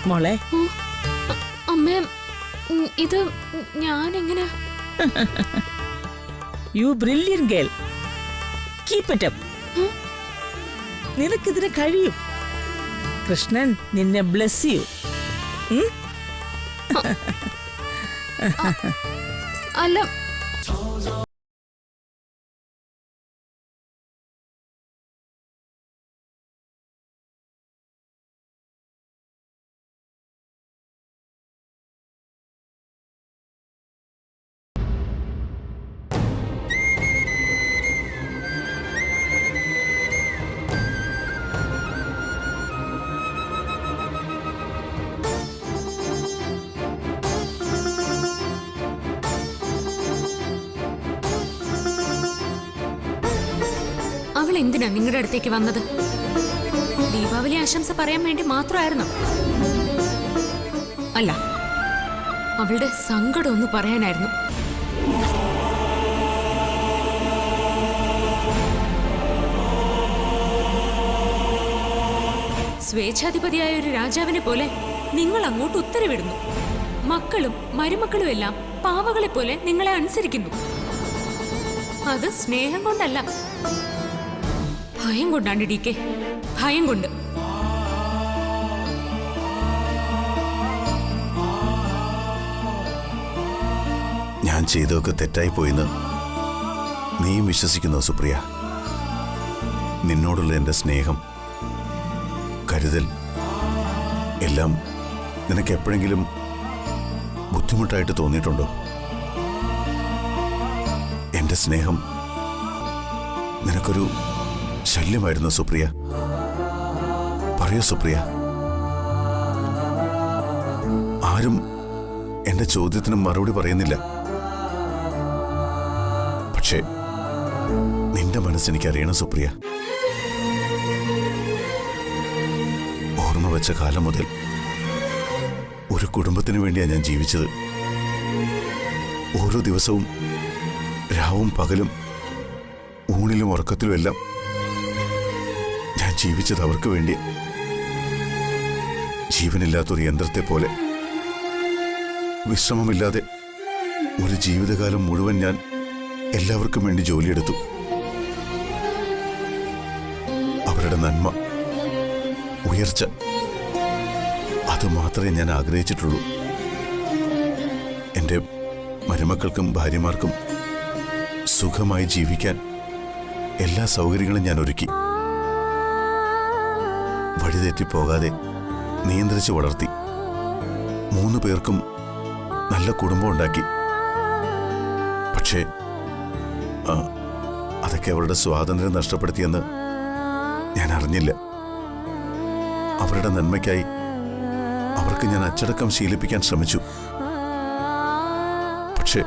മോളെ അമ്മേ, ഇത് ഞാൻ എങ്ങനെ? You brilliant girl, keep it up. നിനക്കിതിന് കഴിയും. കൃഷ്ണൻ നിന്നെ ബ്ലെസ് ചെയ്യൂ. അല്ല, അവൾ എന്തിനാ നിങ്ങളുടെ അടുത്തേക്ക് വന്നത്? ദീപാവലി ആശംസ പറയാൻ വേണ്ടി മാത്രമായിരുന്നു? അല്ല, അവളുടെ സങ്കടം ഒന്ന് പറയാനായിരുന്നു. സ്വേച്ഛാധിപതിയായ ഒരു രാജാവിനെ പോലെ നിങ്ങൾ അങ്ങോട്ട് ഉത്തരവിടുന്നു. മക്കളും മരുമക്കളും എല്ലാം പാവകളെ പോലെ നിങ്ങളെ അനുസരിക്കുന്നു. അത് സ്നേഹം കൊണ്ടല്ല, ഭയം കൊണ്ടാണ് ഡി കെ, ഭയം കൊണ്ട്. ഞാൻ ചെയ്തൊക്കെ തെറ്റായി പോയിന്ന് നീയും വിശ്വസിക്കുന്നോ സുപ്രിയ? നിന്നോടുള്ള എൻ്റെ സ്നേഹം, കരുതൽ എല്ലാം നിനക്ക് എപ്പോഴെങ്കിലും ബുദ്ധിമുട്ടായിട്ട് തോന്നിയിട്ടുണ്ടോ? എൻ്റെ സ്നേഹം നിനക്കൊരു ശല്യമായിരുന്നു സുപ്രിയ? പറയൂ സുപ്രിയ. ആരും എന്റെ ചോദ്യത്തിന് മറുപടി പറയുന്നില്ല. പക്ഷേ നിന്റെ മനസ്സെനിക്കറിയണം സുപ്രിയ. ഓർമ്മ വെച്ച കാലം മുതൽ ഒരു കുടുംബത്തിന് വേണ്ടിയാണ് ഞാൻ ജീവിച്ചത്. ഓരോ ദിവസവും രാവും പകലും ഊണിലും ഉറക്കത്തിലും എല്ലാം ഞാൻ ജീവിച്ചത് അവർക്ക് വേണ്ടി. ജീവനില്ലാത്തൊരു യന്ത്രത്തെ പോലെ വിശ്രമമില്ലാതെ ഒരു ജീവിതകാലം മുഴുവൻ ഞാൻ എല്ലാവർക്കും വേണ്ടി ജോലിയെടുത്തു. അവരുടെ നന്മ, ഉയർച്ച, അത് മാത്രമേ ഞാൻ ആഗ്രഹിച്ചിട്ടുള്ളൂ. എൻ്റെ മരുമക്കൾക്കും ഭാര്യമാർക്കും സുഖമായി ജീവിക്കാൻ എല്ലാ സൗകര്യങ്ങളും ഞാൻ ഒരുക്കി. വഴിതെറ്റിപ്പോകാതെ നിയന്ത്രിച്ച് വളർത്തി. 3 പേർക്കും നല്ല കുടുംബം ഉണ്ടാക്കി. പക്ഷേ അതൊക്കെ അവരുടെ സ്വാതന്ത്ര്യം നഷ്ടപ്പെടുത്തിയെന്ന് ഞാൻ അറിഞ്ഞില്ല. അവരുടെ നന്മയ്ക്കായി അവർക്ക് ഞാൻ അച്ചടക്കം ശീലിപ്പിക്കാൻ ശ്രമിച്ചു. പക്ഷേ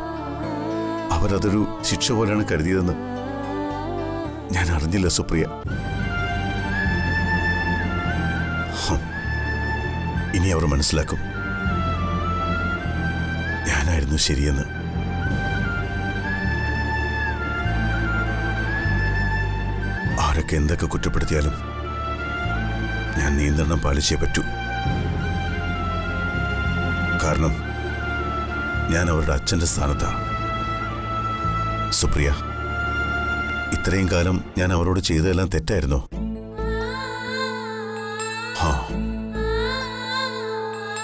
അവരതൊരു ശിക്ഷ പോലെയാണ് കരുതിയതെന്ന് ഞാൻ അറിഞ്ഞില്ല സുപ്രിയ. ഇനി അവർ മനസ്സിലാക്കും ഞാനായിരുന്നു ശരിയെന്ന്. ആരൊക്കെ എന്തൊക്കെ കുറ്റപ്പെടുത്തിയാലും ഞാൻ നിയന്ത്രണം പാലിച്ചേ പറ്റൂ. കാരണം ഞാൻ അവരുടെ അച്ഛൻ്റെ സ്ഥാനത്താണ്. സുപ്രിയ, ഇത്രയും കാലം ഞാൻ അവരോട് ചെയ്തതെല്ലാം തെറ്റായിരുന്നോ?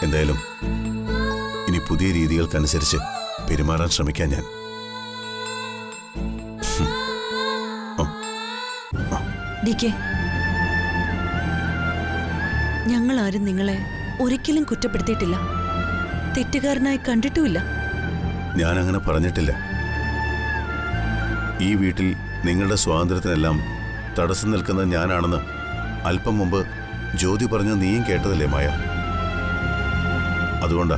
എന്തായാലും ഇനി പുതിയ രീതികൾക്കനുസരിച്ച് പെരുമാറാൻ ശ്രമിക്കാൻ ഞാൻ. ഞങ്ങൾ ആരും നിങ്ങളെ ഒരിക്കലും കുറ്റപ്പെടുത്തിയിട്ടില്ല, തെറ്റുകാരനായി കണ്ടിട്ടുമില്ല. ഞാൻ അങ്ങനെ പറഞ്ഞിട്ടില്ല. ഈ വീട്ടിൽ നിങ്ങളുടെ സ്വാതന്ത്ര്യത്തിനെല്ലാം തടസ്സം നിൽക്കുന്നത് ഞാനാണെന്ന് അല്പം മുമ്പ് ജ്യോതി പറഞ്ഞ നീയും കേട്ടതല്ലേ മായ? അതുകൊണ്ടാ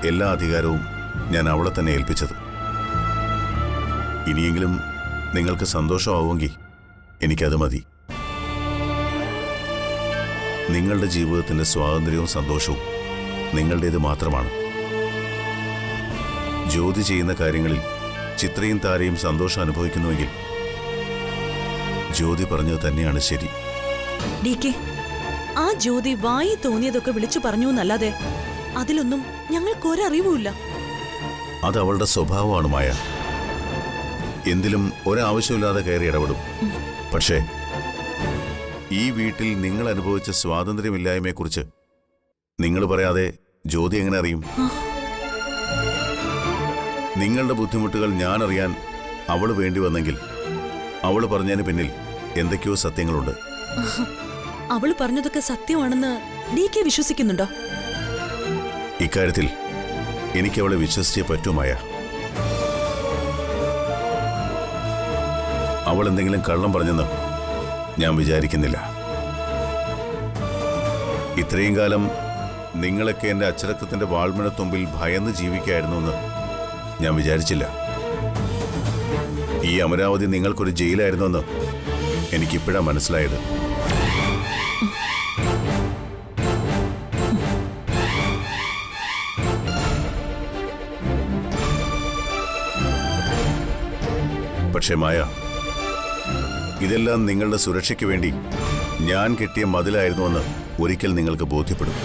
എല്ലാ അധികാരവും ഞാൻ അവളെ തന്നെ ഏൽപ്പിച്ചത്. ഇനിയെങ്കിലും നിങ്ങൾക്ക് സന്തോഷമാവുമെങ്കിൽ എനിക്കത് മതി. നിങ്ങളുടെ ജീവിതത്തിൻ്റെ സ്വാതന്ത്ര്യവും സന്തോഷവും നിങ്ങളുടേത് മാത്രമാണ്. ജ്യോതി ചെയ്യുന്ന കാര്യങ്ങളിൽ ചിത്രയും താരയും സന്തോഷം അനുഭവിക്കുന്നുവെങ്കിൽ ജ്യോതി പറഞ്ഞത് തന്നെയാണ് ശരി. ഡി കെ, ആ ജ്യോതി വായി തോന്നിയതൊക്കെ വിളിച്ചു പറഞ്ഞു എന്നല്ലാതെ അതിലൊന്നും ഞങ്ങൾക്കൊരറിവുമില്ല. അത് അവളുടെ സ്വഭാവമാണ് മായ. എന്തിലും ഒരാവശ്യമില്ലാതെ കയറി ഇടപെടും. പക്ഷേ ഈ വീട്ടിൽ നിങ്ങൾ അനുഭവിച്ച സ്വാതന്ത്ര്യമില്ലായ്മയെക്കുറിച്ച് നിങ്ങൾ പറയാതെ ജ്യോതി എങ്ങനെ അറിയും? നിങ്ങളുടെ ബുദ്ധിമുട്ടുകൾ ഞാൻ അറിയാൻ അവള് വേണ്ടി വന്നെങ്കിൽ അവള് പറഞ്ഞതിന് പിന്നിൽ എന്തൊക്കെയോ സത്യങ്ങളുണ്ട്. അവള് പറഞ്ഞതൊക്കെ സത്യമാണെന്ന് DK വിശ്വസിക്കുന്നുണ്ടോ? ഇക്കാര്യത്തിൽ എനിക്ക് അവളെ വിശ്വസിച്ചേ പറ്റുമായ. അവൾ എന്തെങ്കിലും കള്ളം പറഞ്ഞെന്ന് ഞാൻ വിചാരിക്കുന്നില്ല. ഇത്രയും കാലം നിങ്ങളൊക്കെ എൻ്റെ അച്ചടക്കത്തിന്റെ വാൾമഴത്തുമ്പിൽ ഭയന്ന് ജീവിക്കായിരുന്നുവെന്ന് ഞാൻ വിചാരിച്ചില്ല. ഈ അമരാവതി നിങ്ങൾക്കൊരു ജയിലായിരുന്നുവെന്ന് എനിക്കിപ്പോഴാ മനസ്സിലായത്. പക്ഷേ മായ, ഇതെല്ലാം നിങ്ങളുടെ സുരക്ഷയ്ക്ക് വേണ്ടി ഞാൻ കെട്ടിയ മതിലായിരുന്നുവെന്ന് ഒരിക്കൽ നിങ്ങൾക്ക് ബോധ്യപ്പെടും.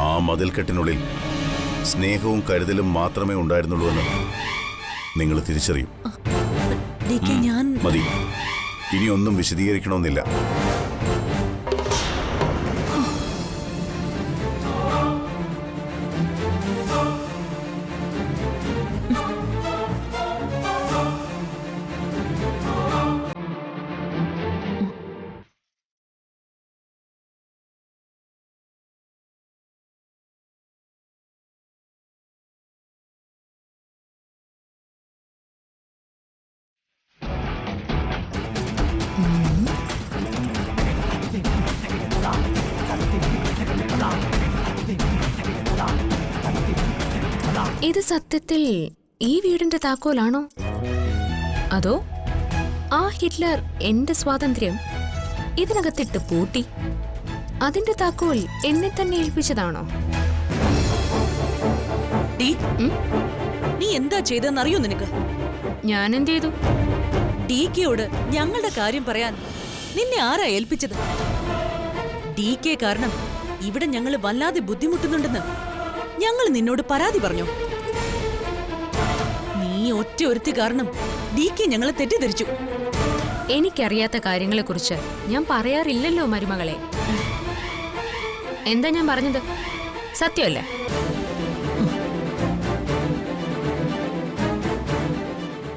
ആ മതിൽക്കെട്ടിനുള്ളിൽ സ്നേഹവും കരുതലും മാത്രമേ ഉണ്ടായിരുന്നുള്ളൂ എന്ന് നിങ്ങൾ തിരിച്ചറിയും. മതി, ഇനിയൊന്നും വിശദീകരിക്കണമെന്നില്ല. ഇത് സത്യത്തിൽ ഈ വീടിന്റെ താക്കോലാണോ? അതോ ആ ഹിറ്റ്ലർ എന്റെ സ്വാതന്ത്ര്യം ഇതിനകത്തിട്ട് പൂട്ടി അതിന്റെ താക്കോൽ എന്നെ തന്നെ ഏൽപ്പിച്ചതാണോ? നീ എന്താ ചെയ്തെന്നറിയോ നിനക്ക്? ഞാൻ എന്ത് ചെയ്തു? DKയോട് ഞങ്ങളുടെ കാര്യം പറയാൻ നിന്നെ ആരാ ഏൽപ്പിച്ചത്? DK കാരണം ഇവിടെ ഞങ്ങൾ വല്ലാതെ ബുദ്ധിമുട്ടുന്നുണ്ടെന്ന് ഞങ്ങൾ നിന്നോട് പരാതി പറഞ്ഞു. നീ ഒറ്റ ഒരുത്തി കാരണം DK ഞങ്ങളെ തെറ്റിദ്ധരിച്ചു. എനിക്കറിയാത്ത കാര്യങ്ങളെക്കുറിച്ച് ഞാൻ പറയാറില്ലല്ലോ മരുമകളെ. എന്താ ഞാൻ പറഞ്ഞത്? സത്യമല്ലേ?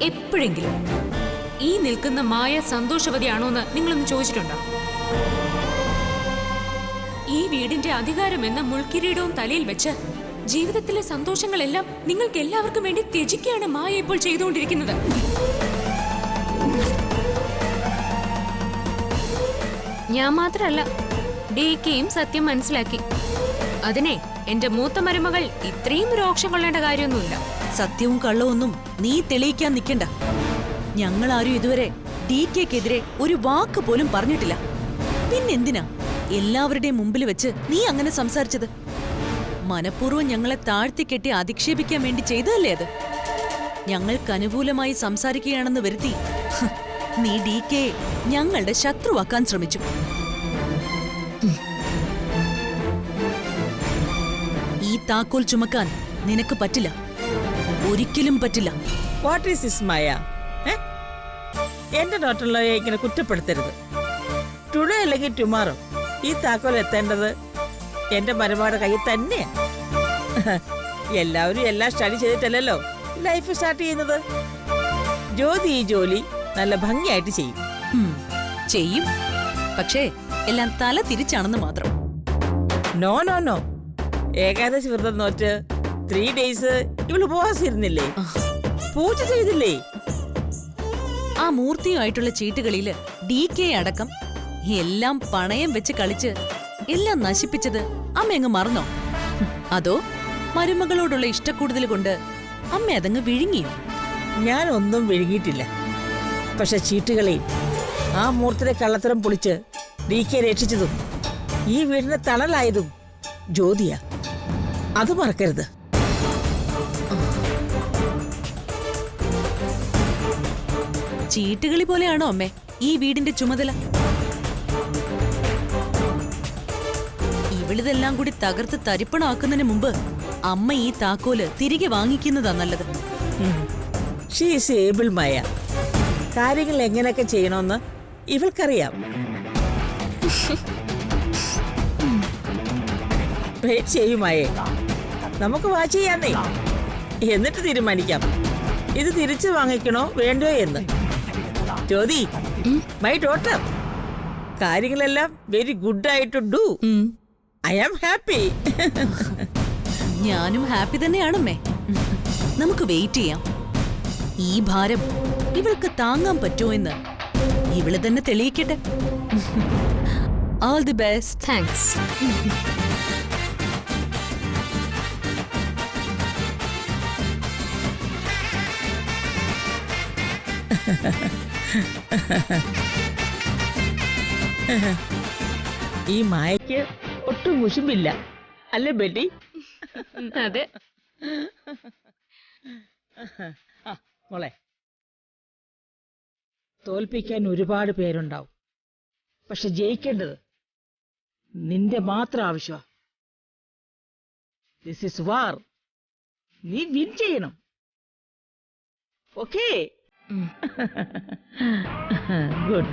എപ്പോഴെങ്കിലും ഈ നിൽക്കുന്ന മായ സന്തോഷവതിയാണോന്ന് നിങ്ങളൊന്ന് ചോദിച്ചിട്ടുണ്ടോ? ഈ വീടിന്റെ അധികാരം എന്ന മുൾക്കിരീടവും തലയിൽ വെച്ച് ജീവിതത്തിലെ സന്തോഷങ്ങളെല്ലാം നിങ്ങൾക്ക് എല്ലാവർക്കും വേണ്ടി ത്യജിക്കുകയാണ് മായ ഇപ്പോൾ ചെയ്തുകൊണ്ടിരിക്കുന്നത്. ഞാൻ മാത്രല്ല, DKയും സത്യം മനസ്സിലാക്കി. അതിനെ എന്റെ മൂത്ത മരുമകൾ ഇത്രയും രോക്ഷം കൊള്ളേണ്ട കാര്യമൊന്നുമില്ല. സത്യവും കള്ളവൊന്നും നീ തെളിയിക്കാൻ നിൽക്കണ്ട. ഞങ്ങളാരും ഇതുവരെ DKക്കെതിരെ ഒരു വാക്ക് പോലും പറഞ്ഞിട്ടില്ല. പിന്നെന്തിനാ എല്ലാവരുടെയും മുമ്പിൽ വെച്ച് നീ അങ്ങനെ സംസാരിച്ചത്? മനഃപൂർവ്വം ഞങ്ങളെ താഴ്ത്തിക്കെട്ടി അധിക്ഷേപിക്കാൻ വേണ്ടി ചെയ്തതല്ലേ അത്? ഞങ്ങൾക്ക് അനുകൂലമായി സംസാരിക്കുകയാണെന്ന് വരുത്തി നീ DK ഞങ്ങളുടെ ശത്രുവാക്കാൻ ശ്രമിച്ചു. ഈ താക്കോൽ ചുമക്കാൻ നിനക്ക് പറ്റില്ല, ഒരിക്കലും പറ്റില്ല. വാട്ട് ഈസ് ദിസ് മായ? എന്റെ ഡോക്ടറിനെ ഇങ്ങനെ കുറ്റപ്പെടുത്തരുത്. ടുഡേ അല്ലെങ്കിൽ ടുമാറോ ഈ താക്കോൽ എത്തേണ്ടത് എന്റെ മരുമകളുടെ കയ്യിൽ തന്നെയാ. എല്ലാവരും എല്ലാം സ്റ്റഡി ചെയ്തിട്ടല്ലല്ലോ ലൈഫ് സ്റ്റാർട്ട് ചെയ്യുന്നത്. ജ്യോതി ഈ ജോലി നല്ല ഭംഗിയായിട്ട് ചെയ്യും. ചെയ്യും, പക്ഷേ എല്ലാം തല തിരിച്ചാണെന്ന് മാത്രം. നോ നോ നോ, ഏകാദശി വ്രതം നോറ്റ് 3 days ഇവള് ഉപവാസിരുന്നില്ലേ? പൂജ ചെയ്തില്ലേ? ആ മൂർത്തിയുമായിട്ടുള്ള ചീട്ടുകളില് DK അടക്കം എല്ലാം പണയം വെച്ച് കളിച്ച് എല്ലാം നശിപ്പിച്ചത് അമ്മ അങ്ങ് മറന്നോ? അതോ മരുമകളോടുള്ള ഇഷ്ടക്കൂടുതൽ കൊണ്ട് അമ്മ അതങ്ങ് വിഴുങ്ങിയോ? ഞാൻ ഒന്നും വിഴുങ്ങിയിട്ടില്ല. പക്ഷെ ചീട്ടുകളെയും ആ മൂർത്തിയുടെ കള്ളത്തരം പൊളിച്ച് DK രക്ഷിച്ചതും ഈ വീടിന്റെ തണലായതും ജ്യോതിയാ. അത് മറക്കരുത്. ചീട്ടുകളി പോലെയാണോ അമ്മേ ഈ വീടിന്റെ ചുമതല? ഇവളിതെല്ലാം കൂടി തകർത്ത് തരിപ്പണാക്കുന്നതിന് മുമ്പ് അമ്മ ഈ താക്കോല് തിരികെ വാങ്ങിക്കുന്നതാ നല്ലത്. ഷീ ഈസ് ഏബിൾ മായ. കാര്യങ്ങൾ എങ്ങനെയൊക്കെ ചെയ്യണമെന്ന് ഇവൾക്കറിയാം. വെയിറ്റ് ചെയ്യുമായേ, നമുക്ക് വാച്ച് ചെയ്യാന്നേ, എന്നിട്ട് തീരുമാനിക്കാം ഇത് തിരിച്ചു വാങ്ങിക്കണോ വേണ്ടോ എന്ന്. ജ്യോതി, മൈ ഡോട്ടർ, കാര്യങ്ങളെല്ലാം വെരി ഗുഡ് ആയിട്ട് ഡു. I am happy. ഞാനും ഹാപ്പി തന്നെയാണമ്മേ. നമുക്ക് വെയിറ്റ് ചെയ്യാം. ഈ ഭാരം ഇവൾക്ക് താങ്ങാൻ പറ്റുമോ എന്ന് ഇവള് തന്നെ തെളിയിക്കട്ടെ. All the best. താങ്ക്സ്. ഈ മായക്ക് ഒട്ടും മുഷിപ്പില്ല അല്ലേ ബെറ്റി? അതെ. മോളെ, തോൽപ്പിക്കാൻ ഒരുപാട് പേരുണ്ടാവും, പക്ഷെ ജയിക്കേണ്ടത് നിന്റെ മാത്രം ആവശ്യമാ. ദിസ് ഇസ് വാർ. നീ വിൻ ചെയ്യണം. ഓക്കേ? ഗുഡ്.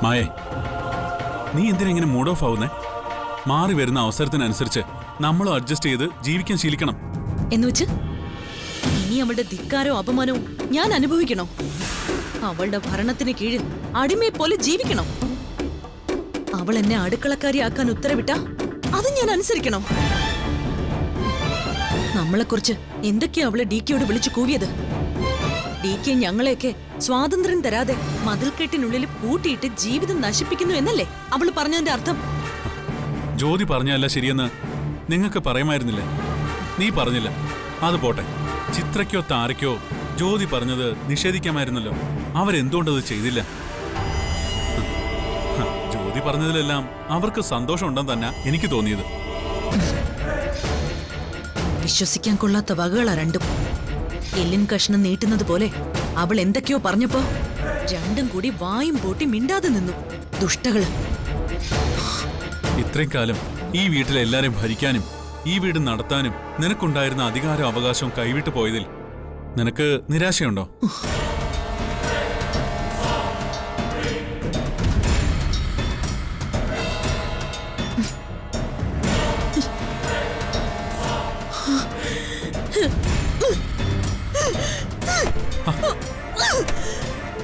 മായേ, നീ എന്തിനെങ്ങനെ മൂഡ് ഓഫ് ആവുന്നേ? മാറി വരുന്ന അവസരത്തിനനുസരിച്ച് നമ്മളും അഡ്ജസ്റ്റ് ചെയ്ത് ജീവിക്കാൻ ശീലിക്കണം. എന്നുവെച്ച് ഇനി അവളുടെ ധിക്കാരവും അപമാനവും ഞാൻ അനുഭവിക്കണോ? അവളുടെ ഭരണത്തിന് കീഴിൽ അടിമയെ പോലെ ജീവിക്കണോ? അവൾ എന്നെ അടുക്കളക്കാരിയാക്കാൻ ഉത്തരവിട്ട അത് ഞാൻ അനുസരിക്കണോ? നമ്മളെക്കുറിച്ച് എന്തൊക്കെയാ അവളെ DKയോട് വിളിച്ചു കൂവിയത്? DK ഞങ്ങളെയൊക്കെ സ്വാതന്ത്ര്യം തരാതെ മതിൽക്കെട്ടിനുള്ളിൽ പൂട്ടിയിട്ട് ജീവിതം നശിപ്പിക്കുന്നു എന്നല്ലേ അവള് പറഞ്ഞതിന്റെ അർത്ഥം? ജ്യോതി പറഞ്ഞല്ല ശരിയെന്ന് നിങ്ങൾക്ക് പറയാമായിരുന്നില്ലേ? നീ പറഞ്ഞില്ല, അത് പോട്ടെ. ചിത്രയ്ക്കോ താരയ്ക്കോ ജ്യോതി പറഞ്ഞത് നിഷേധിക്കാമായിരുന്നല്ലോ. അവരെന്തുകൊണ്ടത് ചെയ്തില്ല? ജ്യോതി പറഞ്ഞതിലെല്ലാം അവർക്ക് സന്തോഷമുണ്ടെന്ന് തന്നെ എനിക്ക് തോന്നിയത്. വിശ്വസിക്കാൻ കൊള്ളാത്ത വകകളാ രണ്ടും. എല്ലിൻ കഷ്ണം നീട്ടുന്നത് പോലെ അവൾ എന്തൊക്കെയോ പറഞ്ഞപ്പോ രണ്ടും കൂടി വായും പൂട്ടി മിണ്ടാതെ നിന്നു. ദുഷ്ടകള്. ഇത്രയും കാലം ഈ വീട്ടിലെ എല്ലാരെയും ഭരിക്കാനും ഈ വീട് നടത്താനും നിനക്കുണ്ടായിരുന്ന അധികാരവും അവകാശവും കൈവിട്ടു പോയതിൽ നിനക്ക് നിരാശയുണ്ടോ?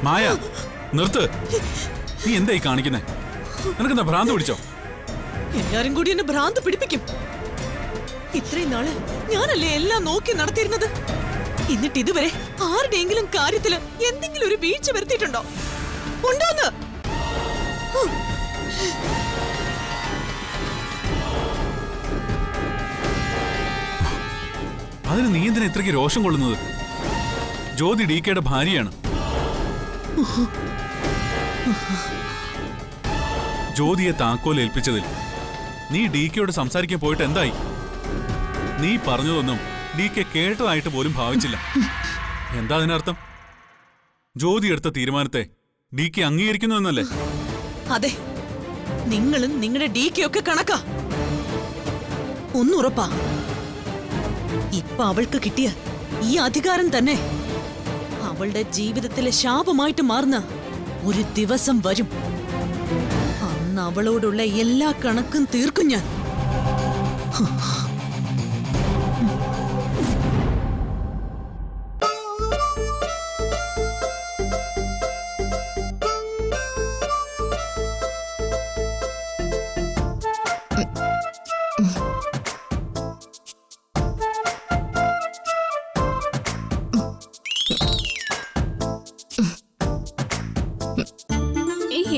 മായ, നിർത്ത്. നീ എന്തായി കാണിക്കുന്നേ? നിനക്കെന്താ ഭ്രാന്ത് പിടിച്ചോ? എല്ലാരും കൂടി എന്നെ ഭ്രാന്ത് പിടിപ്പിക്കും. ഇത്രയും നാള് ഞാനല്ലേ എല്ലാം നോക്കി നടത്തിയിരുന്നത്. എന്നിട്ട് ഇതുവരെ ആരുടെയെങ്കിലും കാര്യത്തില് എന്തെങ്കിലും ഒരു വീഴ്ച വരുത്തിയിട്ടുണ്ടോ? ഉണ്ടോന്ന്? അതിന് നീ എന്തിനാ ഇത്രയ്ക്ക് രോഷം കൊള്ളുന്നത്? ജ്യോതി DKയുടെ ഭാര്യയാണ്. ജ്യോതിയെ താക്കോൽ ഏൽപ്പിച്ചതിൽ നീ DKയോട് സംസാരിക്കാൻ പോയിട്ട് എന്തായി? നീ പറഞ്ഞതൊന്നും DK കേട്ടതായിട്ട് പോലും ഭാവിച്ചില്ല. എന്താ അതിനർത്ഥം? ജ്യോതി എടുത്ത തീരുമാനത്തെ DK അംഗീകരിക്കുന്നു എന്നല്ലേ? അതെ, നിങ്ങളും നിങ്ങളുടെ DKയൊക്കെ കണക്കാ. ഒന്നുറപ്പാ, ഇപ്പൊ അവൾക്ക് കിട്ടിയ ഈ അധികാരം തന്നെ അവളുടെ ജീവിതത്തിലെ ശാപമായിട്ട് മാറുന്ന ഒരു ദിവസം വരും. അന്ന് അവളോടുള്ള എല്ലാ കണക്കും തീർക്കും ഞാൻ.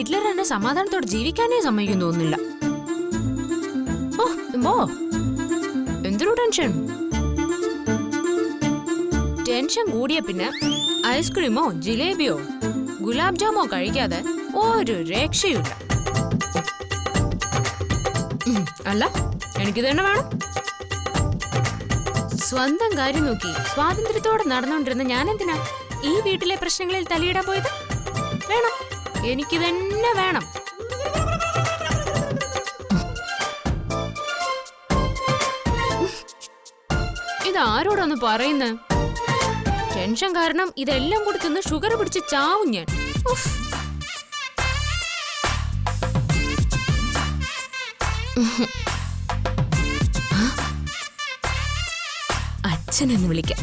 ഹിറ്റ്ലർ എന്നെ സമാധാനത്തോടെ ജീവിക്കാനേ സമ്മതിക്കുന്നു തോന്നുന്നില്ല. ഓ എന്തൊരു ടെൻഷൻ. ടെൻഷൻ കൂടിയ പിന്നെ ഐസ്ക്രീമോ ജിലേബിയോ ഗുലാബ് ജാമോ കഴിക്കാതെ ഒരു രക്ഷയുമില്ല. അല്ല, എനിക്കിത് തന്നെ വേണം. സ്വന്തം കാര്യം നോക്കി സ്വാതന്ത്ര്യത്തോടെ നടന്നുകൊണ്ടിരുന്ന ഞാനെന്തിനാ ഈ വീട്ടിലെ പ്രശ്നങ്ങളിൽ തലയിടാൻ പോയത്? വേണം, എനിക്ക് തന്നെ വേണം. ഇതാരോടൊന്ന് പറയുന്നേ? ടെൻഷൻ കാരണം ഇതെല്ലാം കൂടി തിന്ന് ഷുഗർ പിടിച്ച് ചാവും ഞാൻ. അച്ഛനെന്ന് വിളിക്കാം.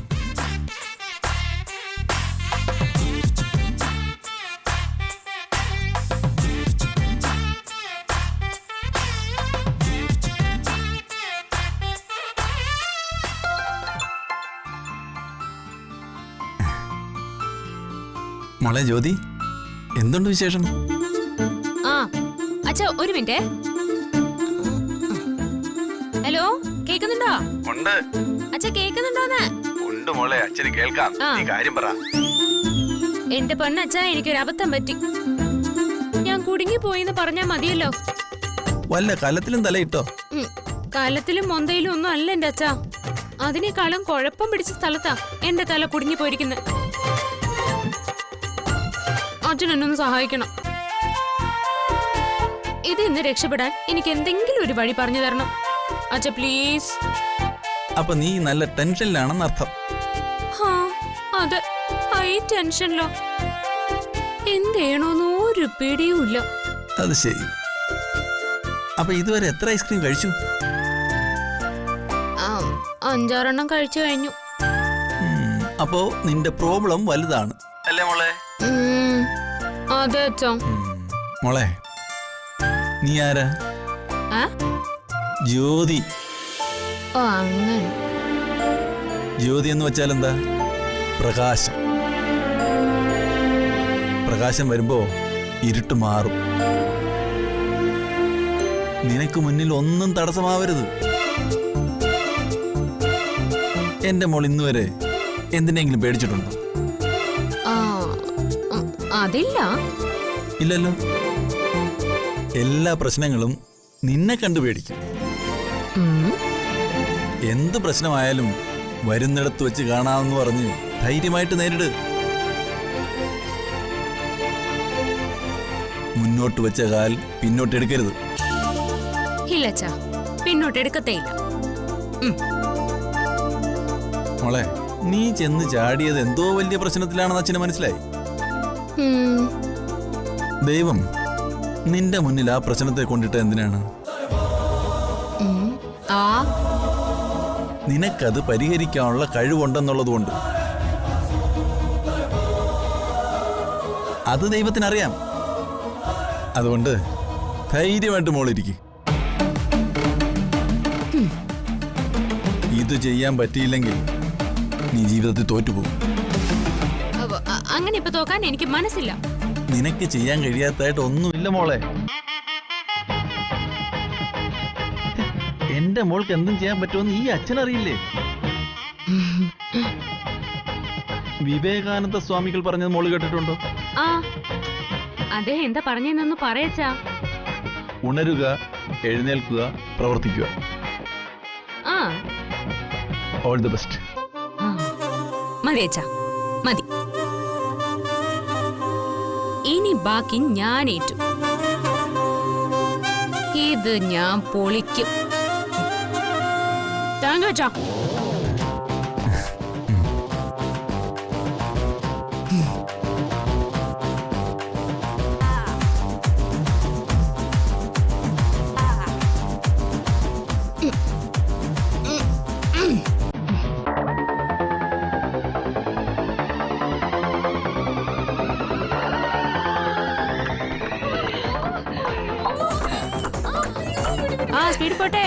മോളെ ജ്യോതി, എന്തുണ്ട് വിശേഷം? ആ അച്ഛാ, ഒരു മിനിറ്റ്. ഹലോ, കേക്കുന്നുണ്ടോ? ഉണ്ട്. അച്ഛാ കേക്കുന്നുണ്ടോന്ന്? ഉണ്ട് മോളെ, അച്ഛന് കേൾക്കാം. നീ കാര്യം പറ. എന്റെ പൊന്നച്ഛാ, എനിക്കൊരു അബദ്ധം പറ്റി. ഞാൻ കുടുങ്ങി പോയിന്ന് പറഞ്ഞാ മതിയല്ലോ. വല്ല കലത്തിലും തലയിട്ടോ? കാലത്തിലും മൊന്തയിലും ഒന്നും അല്ല എന്റെ അച്ഛാ. അതിനേക്കാളും കുഴപ്പം പിടിച്ച സ്ഥലത്താ എന്റെ തല കുടുങ്ങി പോയിരിക്കുന്നത്. അച്ഛൻ എന്നൊന്ന് സഹായിക്കണം. ഇത് ഇന്ന് രക്ഷപ്പെടാൻ എനിക്ക് എന്തെങ്കിലും ഒരു വഴി പറഞ്ഞു തരണം അച്ഛ, പ്ലീസ്. അപ്പൊ നീ നല്ല ടെൻഷനിലാണെന്ന് അർത്ഥം. അതെ, ഹൈ ടെൻഷനിലോ. എന്ത് ഒരു പിടിയുമില്ല. അത് ശരി. അപ്പൊ ഇതുവരെ എത്ര ഐസ്ക്രീം കഴിച്ചു? 5-6 കഴിച്ചു കഴിഞ്ഞു. അപ്പോ നിന്റെ പ്രോബ്ലം വലുതാണ് അല്ലേ മോളെ? അതെ അച്ഛാ. മോളെ, നീ ആരാ? ജ്യോതി. ഓ അങ്ങനെ. ജ്യോതി എന്ന് വെച്ചാൽ എന്താ? പ്രകാശം. പ്രകാശം വരുമ്പോ ഇരുട്ട് മാറും. നിനക്ക് മുന്നിൽ ഒന്നും തടസ്സമാവരുത്. എന്റെ മോൾ ഇന്നുവരെ എന്തിനെങ്കിലും പേടിച്ചിട്ടുണ്ടോ? അതില്ല. ഇല്ലല്ലോ. എല്ലാ പ്രശ്നങ്ങളും നിന്നെ കണ്ടു പേടിക്കും. എന്ത് പ്രശ്നമായാലും വരുന്നിടത്ത് വെച്ച് കാണാമെന്ന് പറഞ്ഞ് ധൈര്യമായിട്ട് നേരിട്. മുന്നോട്ട് വെച്ച കാൽ പിന്നോട്ടെടുക്കരുത്. ഇല്ല അച്ഛാ, പിന്നോട്ടെടുക്കത്തേയില്ല. മോളെ, നീ ചെന്ന് ചാടിയത് എന്തോ വലിയ പ്രശ്നത്തിലാണെന്ന് അച്ഛന് മനസ്സിലായി. ദൈവം നിന്റെ മുന്നിൽ ആ പ്രശ്നത്തെ കൊണ്ടിട്ട് എന്തിനാണ്? നിനക്കത് പരിഹരിക്കാനുള്ള കഴിവുണ്ടെന്നുള്ളതുകൊണ്ട്. അത് ദൈവത്തിനറിയാം. അതുകൊണ്ട് ധൈര്യമായിട്ട് മോളിരിക്കും. ഇത് ചെയ്യാൻ പറ്റിയില്ലെങ്കിൽ നീ ജീവിതത്തിൽ തോറ്റുപോകും. അങ്ങനെ ഇപ്പൊ തോക്കാൻ എനിക്ക് മനസ്സില്ല. നിനക്ക് ചെയ്യാൻ കഴിയാത്തതായിട്ട് ഒന്നുമില്ല മോളെ. എന്റെ മോൾക്ക് എന്തും ചെയ്യാൻ പറ്റുമെന്ന് ഈ അച്ഛനറിയില്ലേ? വിവേകാനന്ദ സ്വാമികൾ പറഞ്ഞത് മോള് കേട്ടിട്ടുണ്ടോ? അദ്ദേഹം എന്താ പറഞ്ഞെന്നൊന്ന് പറയച്ചാ. ഉണരുക, എഴുന്നേൽക്കുക, പ്രവർത്തിക്കുക. All the best. മതി അച്ഛാ, മതി. ഇനി ബാക്കി ഞാൻ ഏറ്റു. ഇത് ഞാൻ പൊളിക്കും. താങ്ക് യു അച്ഛാ. സ്പീഡ് പോട്ടെ.